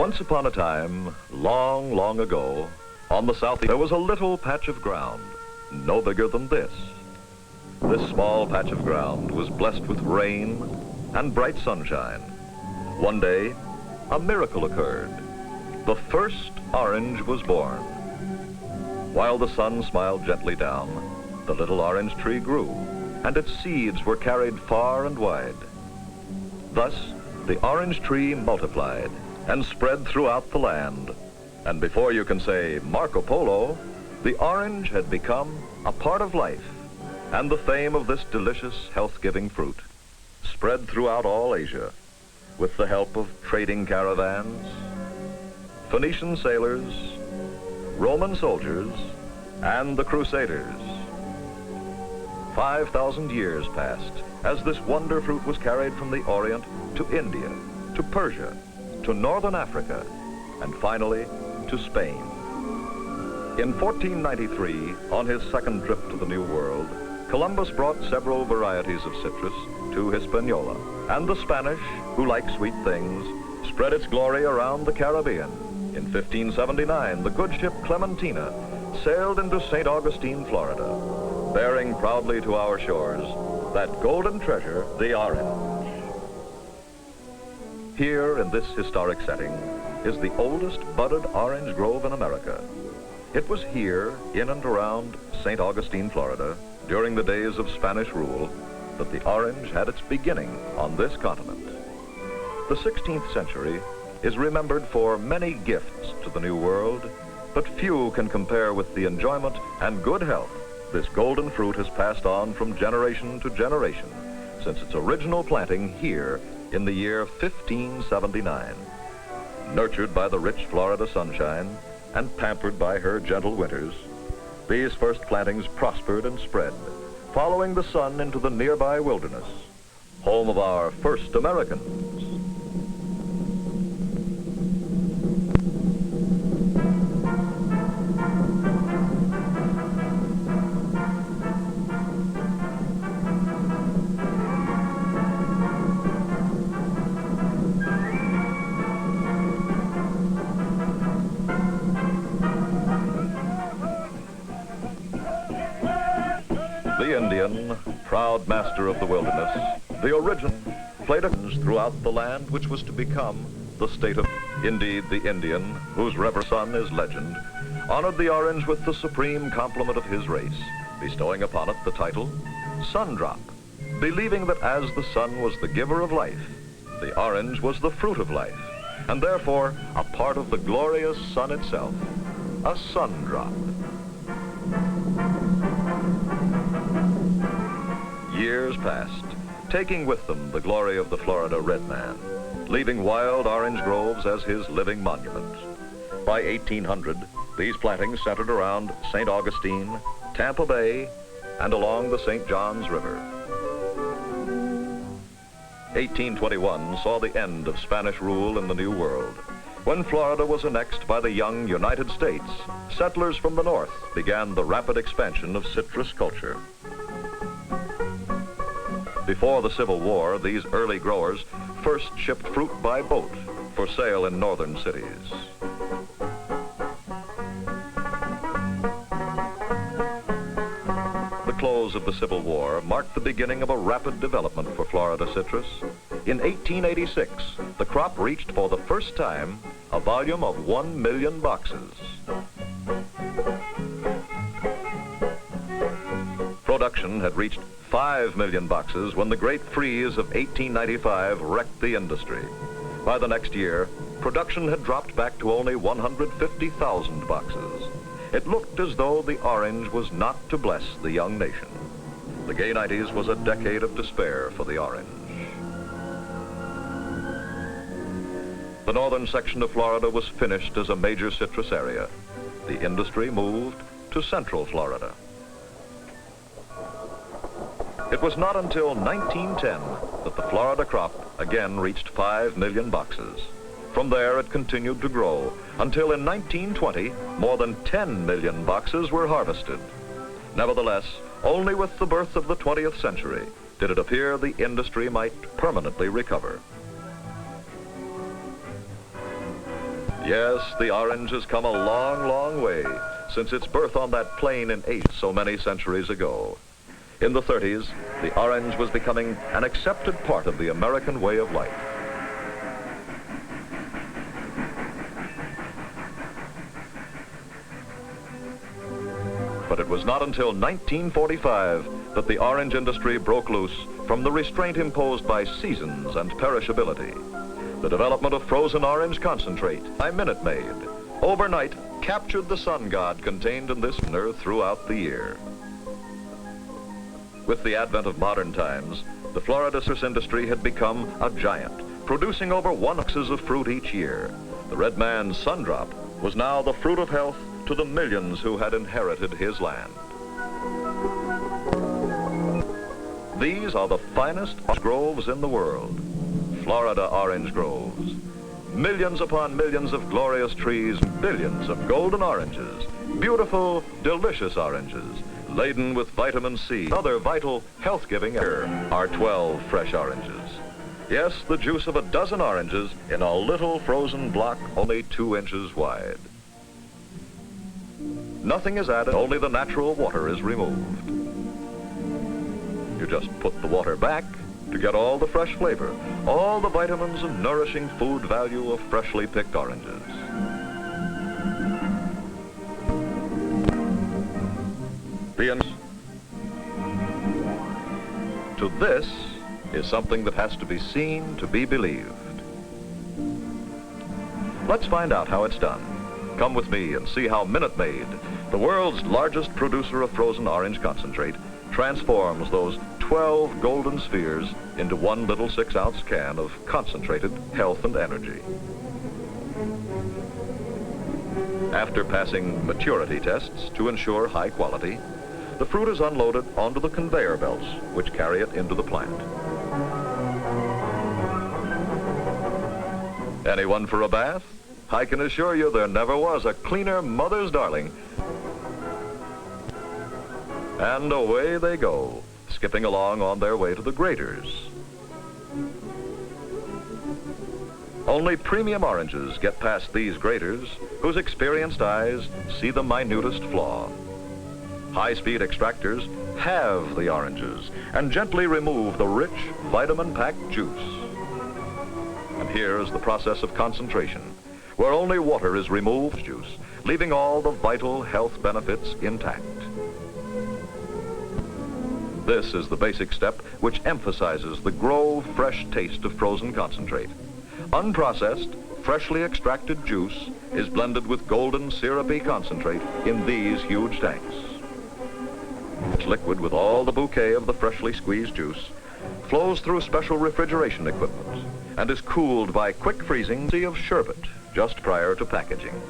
Once upon a time, long, long ago, on the southeast, there was a little patch of ground, no bigger than this. This small patch of ground was blessed with rain and bright sunshine. One day, a miracle occurred. The first orange was born. While the sun smiled gently down, the little orange tree grew, and its seeds were carried far and wide. Thus, the orange tree multiplied and spread throughout the land. And before you can say Marco Polo, the orange had become a part of life, and the fame of this delicious, health-giving fruit spread throughout all Asia with the help of trading caravans, Phoenician sailors, Roman soldiers, and the Crusaders. 5,000 years passed as this wonder fruit was carried from the Orient to India, to Persia, to Northern Africa, and finally to Spain. In 1493, on his second trip to the New World, Columbus brought several varieties of citrus to Hispaniola, and the Spanish, who like sweet things, spread its glory around the Caribbean. In 1579, the good ship Clementina sailed into St. Augustine, Florida, bearing proudly to our shores that golden treasure, the orange. Here in this historic setting is the oldest budded orange grove in America. It was here, in and around St. Augustine, Florida, during the days of Spanish rule, that the orange had its beginning on this continent. The 16th century is remembered for many gifts to the New World, but few can compare with the enjoyment and good health this golden fruit has passed on from generation to generation since its original planting here in the year 1579. Nurtured by the rich Florida sunshine and pampered by her gentle winters, these first plantings prospered and spread, following the sun into the nearby wilderness, home of our first Americans. The Indian, proud master of the wilderness, the origin, played a throughout the land which was to become the state of. Indeed, the Indian, whose reverend son is legend, honored the orange with the supreme compliment of his race, bestowing upon it the title Sundrop, believing that as the sun was the giver of life, the orange was the fruit of life, and therefore a part of the glorious sun itself, a sundrop. Years passed, taking with them the glory of the Florida red man, leaving wild orange groves as his living monument. By 1800, these plantings centered around St. Augustine, Tampa Bay, and along the St. Johns River. 1821 saw the end of Spanish rule in the New World. When Florida was annexed by the young United States, settlers from the north began the rapid expansion of citrus culture. Before the Civil War, these early growers first shipped fruit by boat for sale in northern cities. The close of the Civil War marked the beginning of a rapid development for Florida citrus. In 1886, the crop reached for the first time a volume of 1 million boxes. Production had reached 5 million boxes when the great freeze of 1895 wrecked the industry. By the next year, production had dropped back to only 150,000 boxes. It looked as though the orange was not to bless the young nation. The gay 90s was a decade of despair for the orange. The northern section of Florida was finished as a major citrus area. The industry moved to central Florida. It was not until 1910 that the Florida crop again reached 5 million boxes. From there, it continued to grow until in 1920, more than 10 million boxes were harvested. Nevertheless, only with the birth of the 20th century did it appear the industry might permanently recover. Yes, the orange has come a long, long way since its birth on that plain in Asia so many centuries ago. In the 30s, the orange was becoming an accepted part of the American way of life. But it was not until 1945 that the orange industry broke loose from the restraint imposed by seasons and perishability. The development of frozen orange concentrate by Minute Maid overnight captured the sun god contained in this earth throughout the year. With the advent of modern times, the Florida citrus industry had become a giant, producing over 1 ounces of fruit each year. The red man's Sundrop was now the fruit of health to the millions who had inherited his land. These are the finest orange groves in the world, Florida orange groves. Millions upon millions of glorious trees, billions of golden oranges, beautiful, delicious oranges, laden with vitamin C. Other vital, health-giving here are 12 fresh oranges. Yes, the juice of a dozen oranges in a little frozen block only 2 inches wide. Nothing is added, only the natural water is removed. You just put the water back to get all the fresh flavor, all the vitamins and nourishing food value of freshly picked oranges. To this is something that has to be seen to be believed. Let's find out how it's done. Come with me and see how Minute Maid, the world's largest producer of frozen orange concentrate, transforms those 12 golden spheres into 1 little 6-ounce can of concentrated health and energy. After passing maturity tests to ensure high quality, the fruit is unloaded onto the conveyor belts which carry it into the plant. Anyone for a bath? I can assure you there never was a cleaner mother's darling. And away they go, skipping along on their way to the graters. Only premium oranges get past these graters, whose experienced eyes see the minutest flaw. High-speed extractors halve the oranges and gently remove the rich, vitamin-packed juice. And here's the process of concentration, where only water is removed juice, leaving all the vital health benefits intact. This is the basic step which emphasizes the Grove fresh taste of frozen concentrate. Unprocessed, freshly extracted juice is blended with golden syrupy concentrate in these huge tanks. This liquid with all the bouquet of the freshly squeezed juice flows through special refrigeration equipment and is cooled by quick freezing of sherbet just prior to packaging.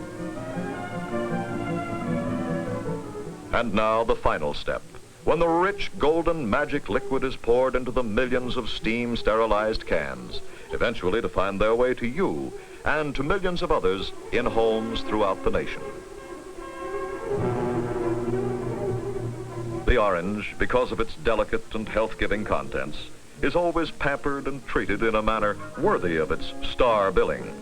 And now the final step, when the rich golden magic liquid is poured into the millions of steam sterilized cans, eventually to find their way to you and to millions of others in homes throughout the nation. The orange, because of its delicate and health-giving contents, is always pampered and treated in a manner worthy of its star billing.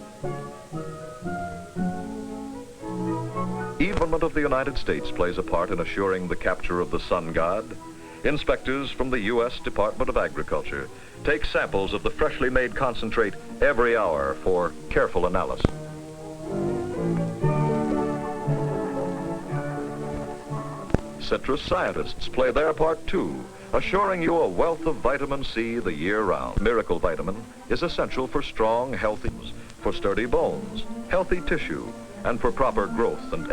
The government of the United States plays a part in assuring the capture of the sun god. Inspectors from the U.S. Department of Agriculture take samples of the freshly made concentrate every hour for careful analysis. Citrus scientists play their part too, assuring you a wealth of vitamin C the year round. Miracle Vitamin is essential for strong, healthy, for sturdy bones, healthy tissue, and for proper growth and